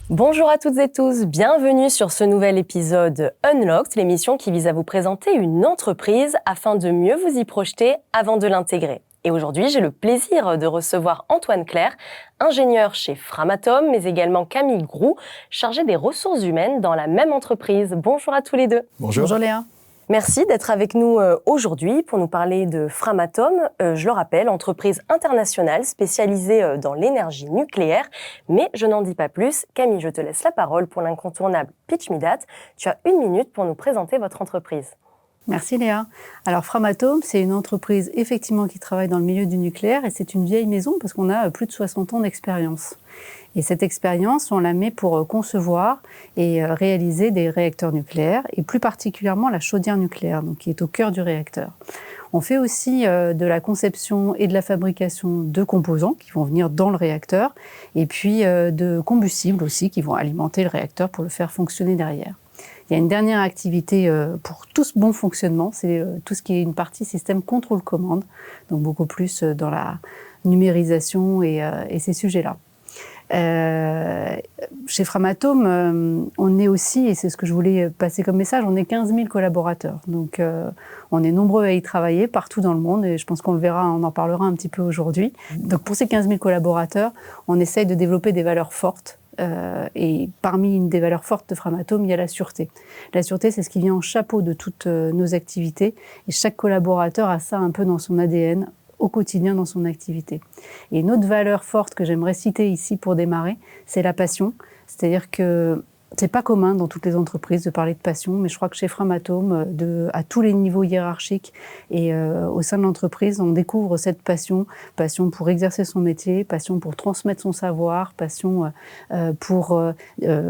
Bonjour à toutes et tous, bienvenue sur ce nouvel épisode Unlocked, l'émission qui vise à vous présenter une entreprise afin de mieux vous y projeter avant de l'intégrer. Et aujourd'hui, j'ai le plaisir de recevoir Antoine Clerc, ingénieur chez Framatome, mais également Camille Groux, chargé des ressources humaines dans la même entreprise. Bonjour à tous les deux. Bonjour. Bonjour Léa. Merci d'être avec nous aujourd'hui pour nous parler de Framatome. Je le rappelle, entreprise internationale spécialisée dans l'énergie nucléaire. Mais je n'en dis pas plus. Camille, je te laisse la parole pour l'incontournable Pitch Me That. Tu as 1 minute pour nous présenter votre entreprise. Merci Léa. Alors Framatome, c'est une entreprise effectivement qui travaille dans le milieu du nucléaire et c'est une vieille maison parce qu'on a plus de 60 ans d'expérience. Et cette expérience, on la met pour concevoir et réaliser des réacteurs nucléaires et plus particulièrement la chaudière nucléaire, donc qui est au cœur du réacteur. On fait aussi de la conception et de la fabrication de composants qui vont venir dans le réacteur et puis de combustibles aussi qui vont alimenter le réacteur pour le faire fonctionner derrière. Il y a une dernière activité pour tout ce bon fonctionnement, c'est tout ce qui est une partie système contrôle-commande, donc beaucoup plus dans la numérisation et ces sujets-là. Chez Framatome, on est aussi, et c'est ce que je voulais passer comme message, on est 15 000 collaborateurs. Donc on est nombreux à y travailler partout dans le monde et je pense qu'on le verra, on en parlera un petit peu aujourd'hui. Donc pour ces 15 000 collaborateurs, on essaye de développer des valeurs fortes. Et parmi une des valeurs fortes de Framatome, il y a la sûreté. La sûreté, c'est ce qui vient en chapeau de toutes nos activités. Et chaque collaborateur a ça un peu dans son ADN au quotidien dans son activité. Et une autre valeur forte que j'aimerais citer ici pour démarrer, c'est la passion. C'est-à-dire que c'est pas commun dans toutes les entreprises de parler de passion, mais je crois que chez Framatome, à tous les niveaux hiérarchiques et au sein de l'entreprise, on découvre cette passion pour exercer son métier, passion pour transmettre son savoir, passion pour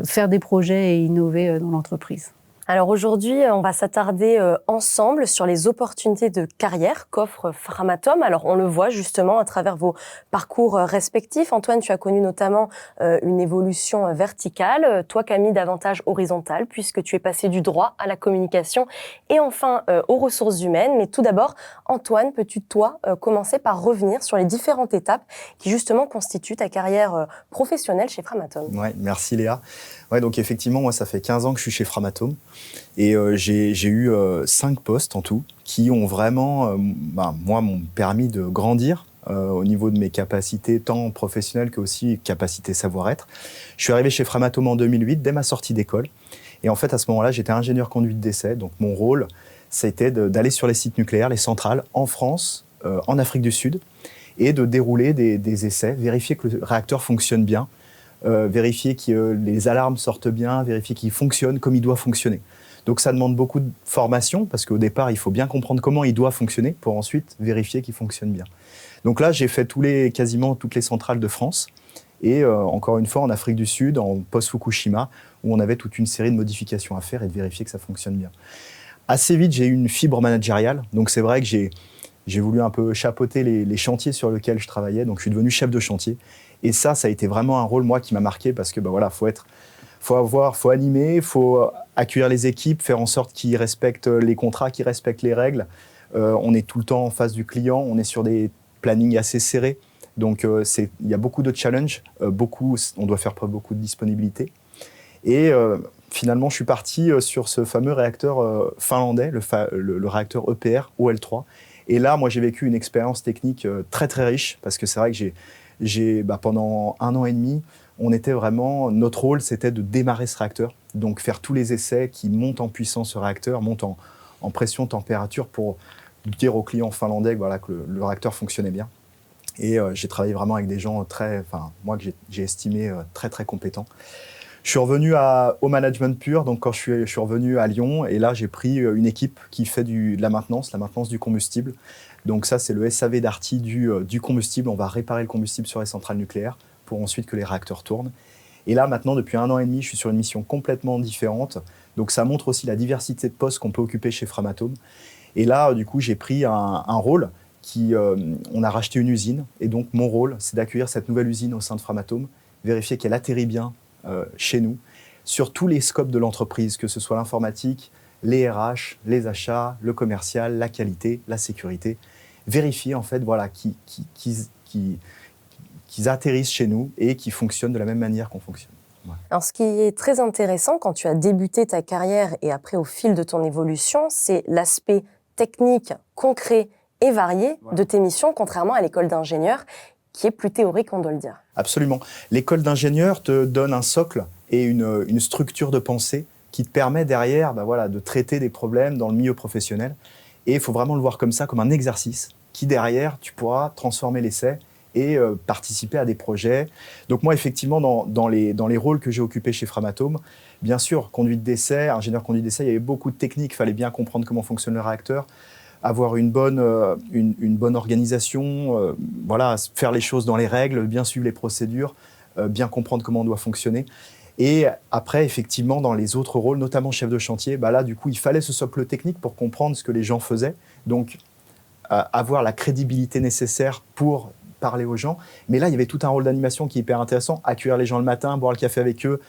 faire des projets et innover dans l'entreprise. Alors aujourd'hui, on va s'attarder ensemble sur les opportunités de carrière qu'offre Framatome. Alors on le voit justement à travers vos parcours respectifs. Antoine, tu as connu notamment une évolution verticale. Toi, Camille, davantage horizontale puisque tu es passé du droit à la communication et enfin aux ressources humaines. Mais tout d'abord, Antoine, peux-tu toi commencer par revenir sur les différentes étapes qui justement constituent ta carrière professionnelle chez Framatome? Ouais, merci Léa. Ouais, donc effectivement, moi, ça fait 15 ans que je suis chez Framatome et j'ai eu 5 postes en tout qui ont vraiment, moi, m'ont permis de grandir au niveau de mes capacités tant professionnelles que aussi capacités savoir-être. Je suis arrivé chez Framatome en 2008, dès ma sortie d'école. Et en fait, à ce moment-là, j'étais ingénieur conduite d'essai. Donc mon rôle, c'était d'aller sur les sites nucléaires, les centrales, en France, en Afrique du Sud, et de dérouler des essais, vérifier que le réacteur fonctionne bien, vérifier que les alarmes sortent bien, vérifier qu'il fonctionne comme il doit fonctionner. Donc ça demande beaucoup de formation, parce qu'au départ, il faut bien comprendre comment il doit fonctionner pour ensuite vérifier qu'il fonctionne bien. Donc là, j'ai fait quasiment toutes les centrales de France, et encore une fois en Afrique du Sud, en post-Fukushima, où on avait toute une série de modifications à faire et de vérifier que ça fonctionne bien. Assez vite, j'ai eu une fibre managériale, donc c'est vrai que j'ai voulu un peu chapeauter les chantiers sur lesquels je travaillais, donc je suis devenu chef de chantier. Et ça a été vraiment un rôle, moi, qui m'a marqué parce que, faut animer, faut accueillir les équipes, faire en sorte qu'ils respectent les contrats, qu'ils respectent les règles. On est tout le temps en face du client, on est sur des plannings assez serrés. Donc, il y a beaucoup de challenges, on doit faire preuve beaucoup de disponibilité. Et finalement, je suis parti sur ce fameux réacteur finlandais, le réacteur EPR OL3. Et là, moi, j'ai vécu une expérience technique très, très riche parce que c'est vrai que pendant 1 an et demi, notre rôle, c'était de démarrer ce réacteur. Donc, faire tous les essais qui montent en puissance ce réacteur, montent en pression, température pour dire aux clients finlandais que le réacteur fonctionnait bien. Et j'ai travaillé vraiment avec des gens que j'ai estimés très, très compétents. Je suis revenu au management pur, donc quand je suis revenu à Lyon, et là j'ai pris une équipe qui fait de la maintenance du combustible. Donc ça c'est le SAV d'Arty du combustible, on va réparer le combustible sur les centrales nucléaires pour ensuite que les réacteurs tournent. Et là maintenant depuis 1 an et demi, je suis sur une mission complètement différente, donc ça montre aussi la diversité de postes qu'on peut occuper chez Framatome. Et là du coup j'ai pris un rôle on a racheté une usine, et donc mon rôle c'est d'accueillir cette nouvelle usine au sein de Framatome, vérifier qu'elle atterrit bien chez nous, sur tous les scopes de l'entreprise, que ce soit l'informatique, les RH, les achats, le commercial, la qualité, la sécurité. Vérifier en fait qu'ils atterrissent chez nous et qu'ils fonctionnent de la même manière qu'on fonctionne. Ouais. Alors, ce qui est très intéressant quand tu as débuté ta carrière et après au fil de ton évolution, c'est l'aspect technique, concret et varié de tes missions, contrairement à l'école d'ingénieur, qui est plus théorique, on doit le dire. Absolument. L'école d'ingénieur te donne un socle et une structure de pensée qui te permet derrière de traiter des problèmes dans le milieu professionnel. Et il faut vraiment le voir comme ça, comme un exercice qui derrière, tu pourras transformer l'essai et participer à des projets. Donc moi, effectivement, dans les rôles que j'ai occupés chez Framatome, bien sûr, conduite d'essai, ingénieur conduite d'essai, il y avait beaucoup de techniques, il fallait bien comprendre comment fonctionne le réacteur, avoir une bonne organisation, faire les choses dans les règles, bien suivre les procédures, bien comprendre comment on doit fonctionner. Et après, effectivement, dans les autres rôles, notamment chef de chantier, là, du coup, il fallait ce socle technique pour comprendre ce que les gens faisaient. Donc, avoir la crédibilité nécessaire pour parler aux gens. Mais là, il y avait tout un rôle d'animation qui est hyper intéressant. Accueillir les gens le matin, boire le café avec eux,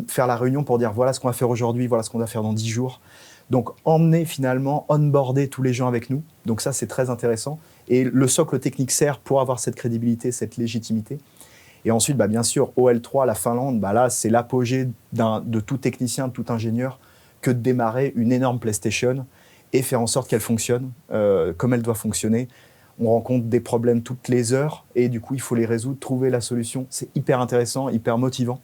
faire la réunion pour dire voilà ce qu'on va faire aujourd'hui, voilà ce qu'on va faire dans 10 jours. Donc, emmener finalement, onboarder tous les gens avec nous. Donc ça, c'est très intéressant. Et le socle technique sert pour avoir cette crédibilité, cette légitimité. Et ensuite, bien sûr, OL3, la Finlande, là, c'est l'apogée de tout technicien, de tout ingénieur, que de démarrer une énorme PlayStation et faire en sorte qu'elle fonctionne comme elle doit fonctionner. On rencontre des problèmes toutes les heures et du coup, il faut les résoudre, trouver la solution. C'est hyper intéressant, hyper motivant.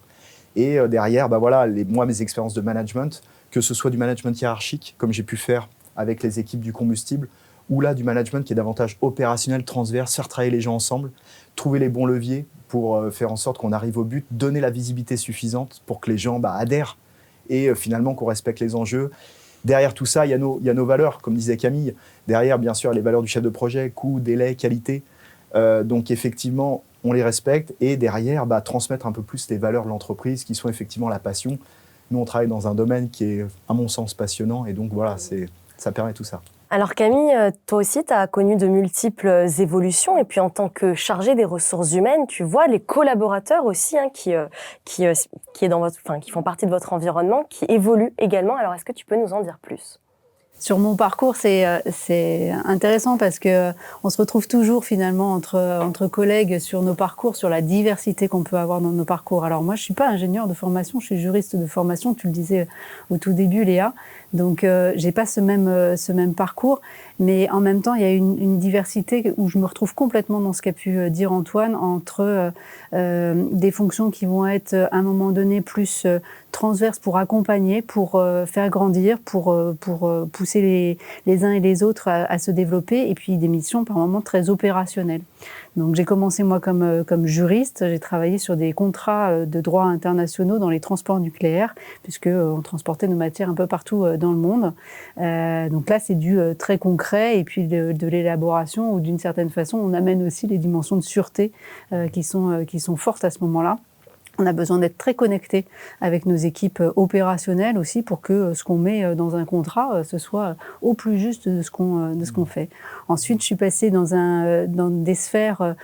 Et derrière, moi, mes expériences de management, que ce soit du management hiérarchique, comme j'ai pu faire avec les équipes du combustible, ou là, du management qui est davantage opérationnel, transverse, faire travailler les gens ensemble, trouver les bons leviers pour faire en sorte qu'on arrive au but, donner la visibilité suffisante pour que les gens adhèrent et finalement qu'on respecte les enjeux. Derrière tout ça, il y a nos valeurs, comme disait Camille. Derrière, bien sûr, les valeurs du chef de projet, coût, délai, qualité. Donc effectivement, on les respecte et derrière, transmettre un peu plus les valeurs de l'entreprise qui sont effectivement la passion. Nous, on travaille dans un domaine qui est, à mon sens, passionnant et donc voilà, ça permet tout ça. Alors Camille, toi aussi, tu as connu de multiples évolutions et puis en tant que chargée des ressources humaines, tu vois les collaborateurs aussi qui font partie de votre environnement, qui évoluent également. Alors est-ce que tu peux nous en dire plus ? Sur mon parcours, c'est intéressant parce que on se retrouve toujours finalement entre collègues sur nos parcours, sur la diversité qu'on peut avoir dans nos parcours. Alors moi, je suis pas ingénieure de formation, je suis juriste de formation. Tu le disais au tout début, Léa. Donc j'ai pas ce même parcours, mais en même temps, il y a une diversité où je me retrouve complètement dans ce qu'a pu dire Antoine entre des fonctions qui vont être à un moment donné plus transverses pour accompagner, pour faire grandir, pour pousser les uns et les autres à se développer, et puis des missions par moments très opérationnelles. Donc j'ai commencé moi comme juriste, j'ai travaillé sur des contrats de droit internationaux dans les transports nucléaires, puisque on transportait nos matières un peu partout dans le monde. Donc là c'est du très concret et puis de l'élaboration où d'une certaine façon on amène aussi les dimensions de sûreté qui sont fortes à ce moment-là. On a besoin d'être très connecté avec nos équipes opérationnelles aussi pour que ce qu'on met dans un contrat, ce soit au plus juste de ce qu'on fait. Ensuite, je suis passée dans des sphères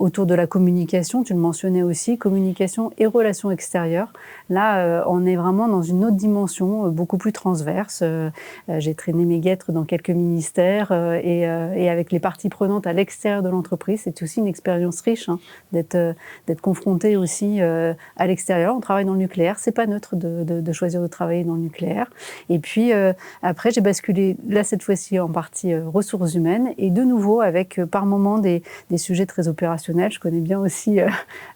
autour de la communication. Tu le mentionnais aussi, communication et relations extérieures. Là, on est vraiment dans une autre dimension, beaucoup plus transverse. J'ai traîné mes guêtres dans quelques ministères et avec les parties prenantes à l'extérieur de l'entreprise. C'est aussi une expérience riche d'être confronté aussi à l'extérieur. On travaille dans le nucléaire. C'est pas neutre de choisir de travailler dans le nucléaire. Et puis après, j'ai basculé là cette fois-ci en partie ressources humaines et de nouveau avec par moments des sujets très opérationnels. Je connais bien aussi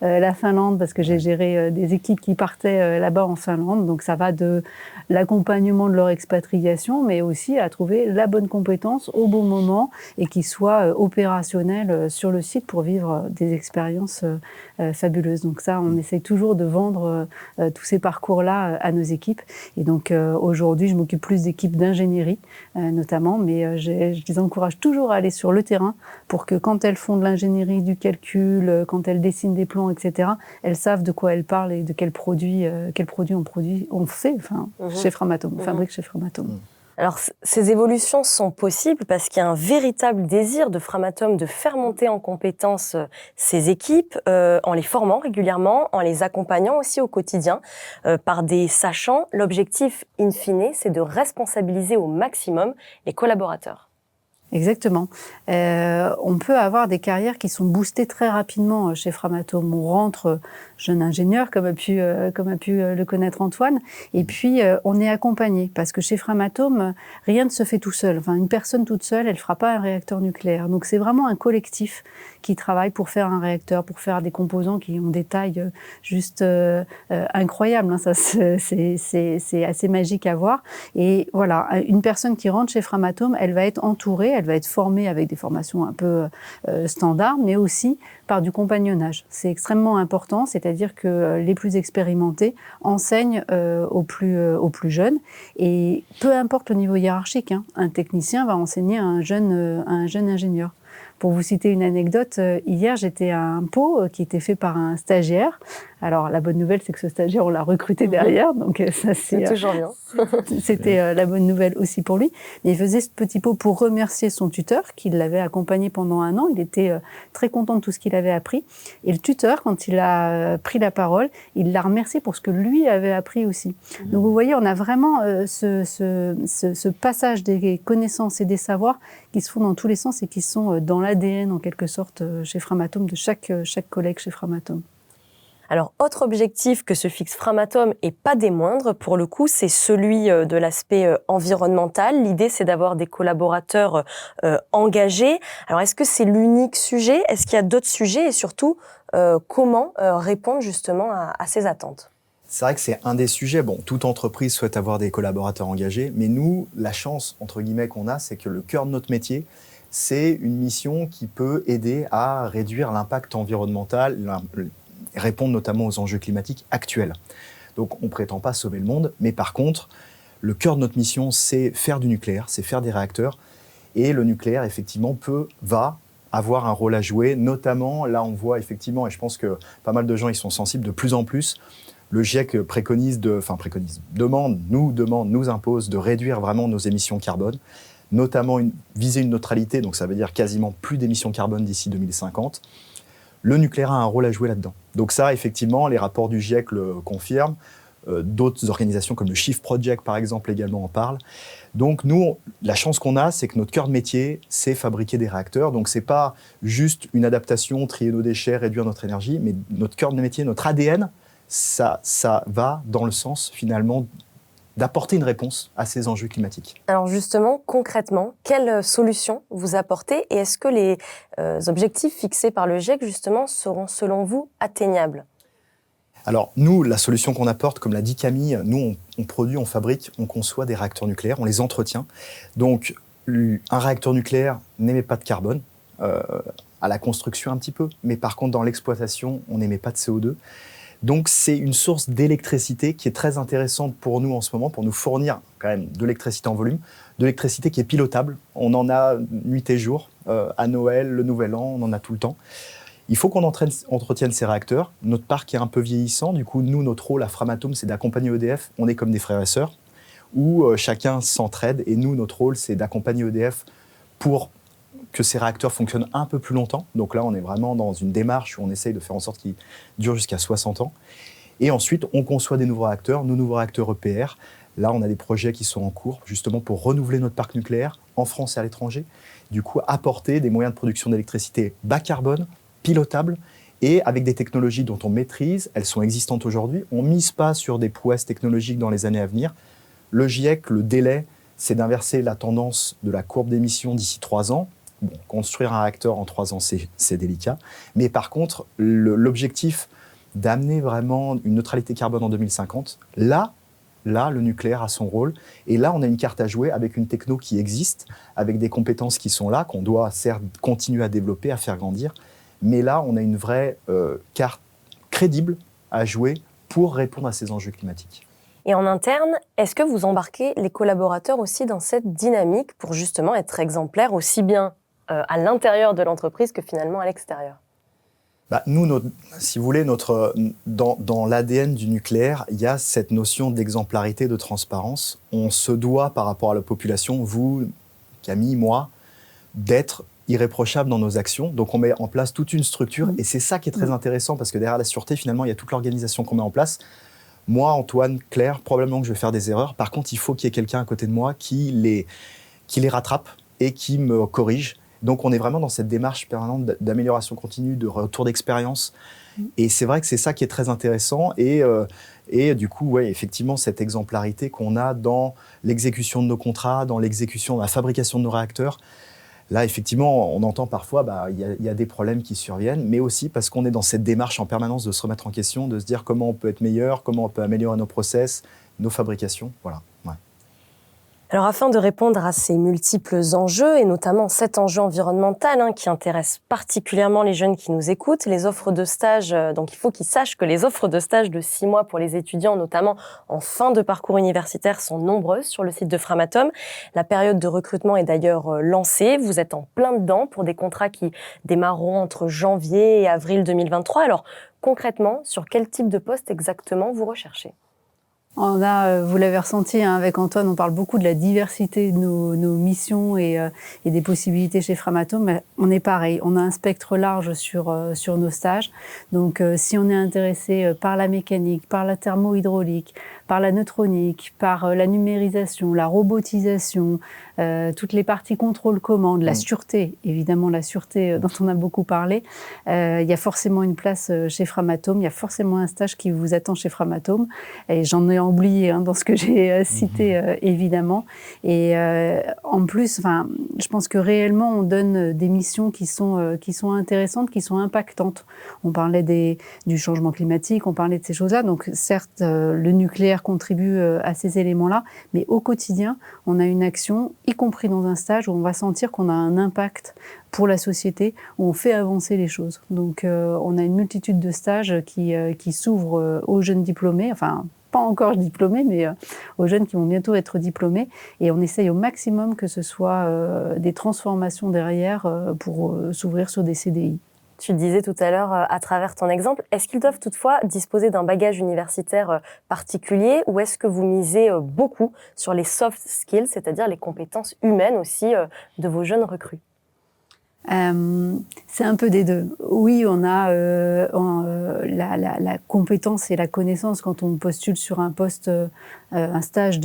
la Finlande parce que j'ai géré des équipes qui partaient là-bas en Finlande. Donc ça va de l'accompagnement de leur expatriation, mais aussi à trouver la bonne compétence au bon moment et qui soit opérationnelle sur le site pour vivre des expériences fabuleuses. Donc ça, on essaie toujours de vendre tous ces parcours-là à nos équipes. Et donc aujourd'hui, je m'occupe plus d'équipes d'ingénierie notamment, mais je les encourage toujours à aller sur le terrain pour que quand elles font de l'ingénierie, du calcul, quand elles dessinent des plans, etc., elles savent de quoi elles parlent et de quels produits on fait, chez Framatome, on fabrique chez Framatome. Alors, ces évolutions sont possibles parce qu'il y a un véritable désir de Framatome de faire monter en compétence ces équipes en les formant régulièrement, en les accompagnant aussi au quotidien par des sachants. L'objectif, in fine, c'est de responsabiliser au maximum les collaborateurs. Exactement. On peut avoir des carrières qui sont boostées très rapidement chez Framatome. On rentre jeune ingénieur, comme a pu le connaître Antoine, et puis on est accompagné, parce que chez Framatome, rien ne se fait tout seul. Enfin, une personne toute seule, elle ne fera pas un réacteur nucléaire. Donc c'est vraiment un collectif qui travaille pour faire un réacteur, pour faire des composants qui ont des tailles juste incroyables. Hein. Ça, c'est assez magique à voir. Et voilà, une personne qui rentre chez Framatome, elle va être entourée, elle va être formée avec des formations un peu standards, mais aussi par du compagnonnage. C'est extrêmement important, c'est-à-dire que les plus expérimentés enseignent aux plus jeunes. Et peu importe le niveau hiérarchique, hein, un technicien va enseigner à un jeune ingénieur. Pour vous citer une anecdote, hier j'étais à un pot qui était fait par un stagiaire. Alors la bonne nouvelle, c'est que ce stagiaire, on l'a recruté derrière, donc ça c'est toujours bien. C'était la bonne nouvelle aussi pour lui. Mais il faisait ce petit pot pour remercier son tuteur qui l'avait accompagné pendant 1 an. Il était très content de tout ce qu'il avait appris. Et le tuteur, quand il a pris la parole, il l'a remercié pour ce que lui avait appris aussi. Donc vous voyez, on a vraiment ce passage des connaissances et des savoirs qui se font dans tous les sens et qui sont dans l'ADN en quelque sorte chez Framatome, de chaque collègue chez Framatome. Alors, autre objectif que se fixe Framatome, et pas des moindres, pour le coup, c'est celui de l'aspect environnemental. L'idée, c'est d'avoir des collaborateurs engagés. Alors, est-ce que c'est l'unique sujet? Est-ce qu'il y a d'autres sujets? Et surtout, comment répondre justement à ces attentes? C'est vrai que c'est un des sujets. Bon, toute entreprise souhaite avoir des collaborateurs engagés, mais nous, la chance, entre guillemets, qu'on a, c'est que le cœur de notre métier, c'est une mission qui peut aider à réduire l'impact environnemental, répondre notamment aux enjeux climatiques actuels. Donc on ne prétend pas sauver le monde, mais par contre, le cœur de notre mission, c'est faire du nucléaire, c'est faire des réacteurs. Et le nucléaire, effectivement, va avoir un rôle à jouer, notamment, là on voit effectivement, et je pense que pas mal de gens y sont sensibles de plus en plus, le GIEC nous impose de réduire vraiment nos émissions carbone, notamment viser une neutralité, donc ça veut dire quasiment plus d'émissions carbone d'ici 2050. Le nucléaire a un rôle à jouer là-dedans. Donc ça, effectivement, les rapports du GIEC le confirment. D'autres organisations comme le Shift Project, par exemple, également en parlent. Donc nous, la chance qu'on a, c'est que notre cœur de métier, c'est fabriquer des réacteurs. Donc c'est pas juste une adaptation, trier nos déchets, réduire notre énergie, mais notre cœur de métier, notre ADN, ça va dans le sens, finalement, d'apporter une réponse à ces enjeux climatiques. Alors justement, concrètement, quelles solutions vous apportez et est-ce que les objectifs fixés par le GIEC, justement, seront, selon vous, atteignables? Alors nous, la solution qu'on apporte, comme l'a dit Camille, nous, on produit, on fabrique, on conçoit des réacteurs nucléaires, on les entretient. Donc un réacteur nucléaire n'émet pas de carbone, à la construction un petit peu, mais par contre, dans l'exploitation, on n'émet pas de CO2. Donc c'est une source d'électricité qui est très intéressante pour nous en ce moment, pour nous fournir quand même de l'électricité en volume, de l'électricité qui est pilotable. On en a nuit et jour, à Noël, le Nouvel An, on en a tout le temps. Il faut qu'on entretienne ces réacteurs. Notre parc est un peu vieillissant, du coup nous, notre rôle à Framatome, c'est d'accompagner EDF. On est comme des frères et sœurs, où chacun s'entraide, et nous, notre rôle, c'est d'accompagner EDF pour que ces réacteurs fonctionnent un peu plus longtemps. Donc là, on est vraiment dans une démarche où on essaye de faire en sorte qu'ils durent jusqu'à 60 ans. Et ensuite, on conçoit des nouveaux réacteurs, nos nouveaux réacteurs EPR. Là, on a des projets qui sont en cours, justement pour renouveler notre parc nucléaire en France et à l'étranger. Du coup, apporter des moyens de production d'électricité bas carbone, pilotables, et avec des technologies dont on maîtrise, elles sont existantes aujourd'hui. On ne mise pas sur des prouesses technologiques dans les années à venir. Le GIEC, le délai, c'est d'inverser la tendance de la courbe d'émissions d'ici 3 ans. Bon, construire un réacteur en 3 ans, c'est délicat. Mais par contre, l'objectif d'amener vraiment une neutralité carbone en 2050, là, le nucléaire a son rôle. Et là, on a une carte à jouer avec une techno qui existe, avec des compétences qui sont là, qu'on doit certes continuer à développer, à faire grandir. Mais là, on a une vraie carte crédible à jouer pour répondre à ces enjeux climatiques. Et en interne, est-ce que vous embarquez les collaborateurs aussi dans cette dynamique pour justement être exemplaires aussi bien à l'intérieur de l'entreprise que finalement à l'extérieur? Nous, si vous voulez, dans l'ADN du nucléaire, il y a cette notion d'exemplarité, de transparence. On se doit, par rapport à la population, vous, Camille, moi, d'être irréprochable dans nos actions. Donc on met en place toute une structure et c'est ça qui est très intéressant parce que derrière la sûreté, finalement, il y a toute l'organisation qu'on met en place. Moi, Antoine, Claire, probablement que je vais faire des erreurs. Par contre, il faut qu'il y ait quelqu'un à côté de moi qui les rattrape, et qui me corrige. Donc, on est vraiment dans cette démarche permanente d'amélioration continue, de retour d'expérience. Et c'est vrai que c'est ça qui est très intéressant. Et du coup, ouais, effectivement, cette exemplarité qu'on a dans l'exécution de nos contrats, dans l'exécution, la fabrication de nos réacteurs. Là, effectivement, on entend parfois, il y a des problèmes qui surviennent, mais aussi parce qu'on est dans cette démarche en permanence de se remettre en question, de se dire comment on peut être meilleur, comment on peut améliorer nos process, nos fabrications. Voilà. Ouais. Alors, afin de répondre à ces multiples enjeux, et notamment cet enjeu environnemental qui intéresse particulièrement les jeunes qui nous écoutent, les offres de stage, donc il faut qu'ils sachent que les offres de stage de 6 mois pour les étudiants, notamment en fin de parcours universitaire, sont nombreuses sur le site de Framatome. La période de recrutement est d'ailleurs lancée. Vous êtes en plein dedans pour des contrats qui démarreront entre janvier et avril 2023. Alors, concrètement, sur quel type de poste exactement vous recherchez ? On a, vous l'avez ressenti avec Antoine, on parle beaucoup de la diversité de nos missions et des possibilités chez Framatome. Mais on est pareil, on a un spectre large sur nos stages. Donc si on est intéressé par la mécanique, par la thermo-hydraulique, par la neutronique, par la numérisation, la robotisation, toutes les parties contrôle-commande, la sûreté, évidemment la sûreté dont on a beaucoup parlé, il y a forcément une place chez Framatome, il y a forcément un stage qui vous attend chez Framatome. Et j'en ai oublié dans ce que j'ai cité, évidemment. Et en plus, je pense que réellement, on donne des missions qui sont intéressantes, qui sont impactantes. On parlait du changement climatique, on parlait de ces choses-là. Donc certes, le nucléaire contribue à ces éléments-là, mais au quotidien, on a une action, y compris dans un stage, où on va sentir qu'on a un impact pour la société, où on fait avancer les choses. Donc on a une multitude de stages qui s'ouvrent aux jeunes diplômés, enfin pas encore diplômés, mais aux jeunes qui vont bientôt être diplômés. Et on essaye au maximum que ce soit des transformations derrière pour s'ouvrir sur des CDI. Tu le disais tout à l'heure à travers ton exemple, est-ce qu'ils doivent toutefois disposer d'un bagage universitaire particulier ou est-ce que vous misez beaucoup sur les soft skills, c'est-à-dire les compétences humaines aussi de vos jeunes recrues ? C'est un peu des deux. Oui, on a la compétence et la connaissance quand on postule sur un poste, un stage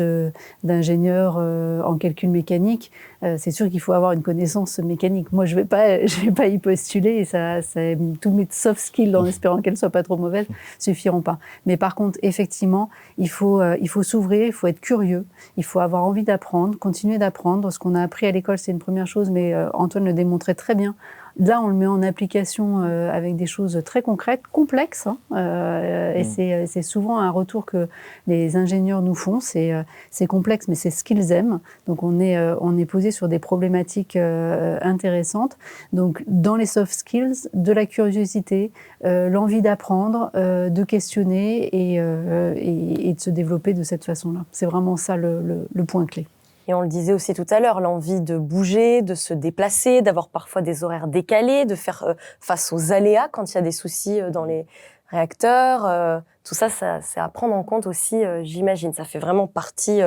d'ingénieur en calcul mécanique. C'est sûr qu'il faut avoir une connaissance mécanique. Moi, je vais pas y postuler et tous mes soft skills, en espérant qu'elles soient pas trop mauvaises, suffiront pas. Mais par contre, effectivement, il faut s'ouvrir, il faut être curieux, il faut avoir envie d'apprendre, continuer d'apprendre. Ce qu'on a appris à l'école, c'est une première chose, mais Antoine le démontrait très bien. Là, on le met en application avec des choses très concrètes, complexes, et c'est souvent un retour que les ingénieurs nous font. C'est complexe, mais c'est ce qu'ils aiment. Donc, on est posé sur des problématiques intéressantes. Donc, dans les soft skills, de la curiosité, l'envie d'apprendre, de questionner et de se développer de cette façon-là. C'est vraiment ça le point clé. Et on le disait aussi tout à l'heure, l'envie de bouger, de se déplacer, d'avoir parfois des horaires décalés, de faire face aux aléas quand il y a des soucis dans les réacteurs. Tout ça, c'est à prendre en compte aussi, j'imagine. Ça fait vraiment partie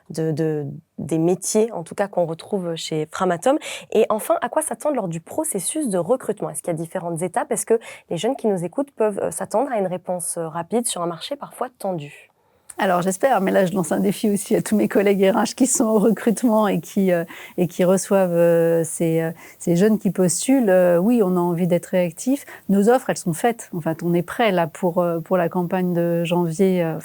des métiers, en tout cas, qu'on retrouve chez Framatome. Et enfin, à quoi s'attendre lors du processus de recrutement ? Est-ce qu'il y a différentes étapes ? Est-ce que les jeunes qui nous écoutent peuvent s'attendre à une réponse rapide sur un marché parfois tendu ? Alors j'espère, mais là je lance un défi aussi à tous mes collègues RH qui sont au recrutement et qui reçoivent ces jeunes qui postulent. Oui, on a envie d'être réactifs. Nos offres, elles sont faites. En fait, on est prêt là pour la campagne de janvier,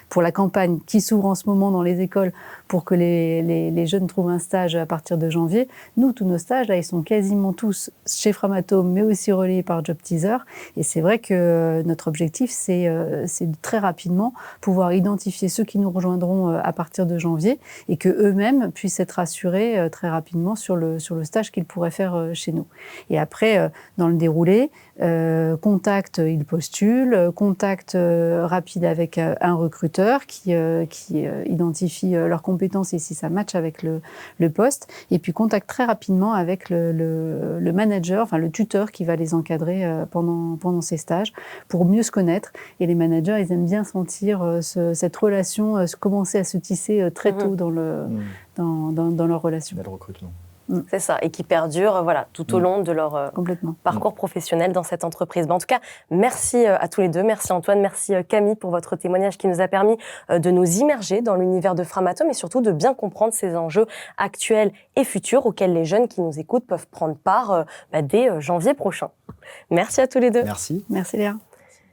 pour la campagne qui s'ouvre en ce moment dans les écoles pour que les jeunes trouvent un stage à partir de janvier. Nous, tous nos stages, là, ils sont quasiment tous chez Framatome, mais aussi relayés par Job Teaser. Et c'est vrai que notre objectif, c'est de très rapidement pouvoir identifier ceux qui nous rejoindront à partir de janvier et que eux-mêmes puissent être assurés très rapidement sur le stage qu'ils pourraient faire chez nous. Et après, dans le déroulé, contact, ils postulent, contact rapide avec un recruteur qui identifie leurs compétences et si ça match avec le poste, et puis contact très rapidement avec le manager, enfin le tuteur qui va les encadrer pendant ces stages pour mieux se connaître. Et les managers, ils aiment bien sentir cette relation commencer à se tisser très tôt dans leur relation. Bel recrutement. C'est ça, et qui perdurent tout au long de leur Complètement. parcours professionnel dans cette entreprise. En tout cas, merci à tous les deux. Merci Antoine, merci Camille pour votre témoignage qui nous a permis de nous immerger dans l'univers de Framatome et surtout de bien comprendre ces enjeux actuels et futurs auxquels les jeunes qui nous écoutent peuvent prendre part dès janvier prochain. Merci à tous les deux. Merci. Merci Léa.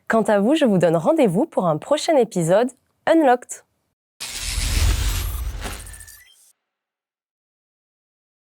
Quant à vous, je vous donne rendez-vous pour un prochain épisode Unlocked.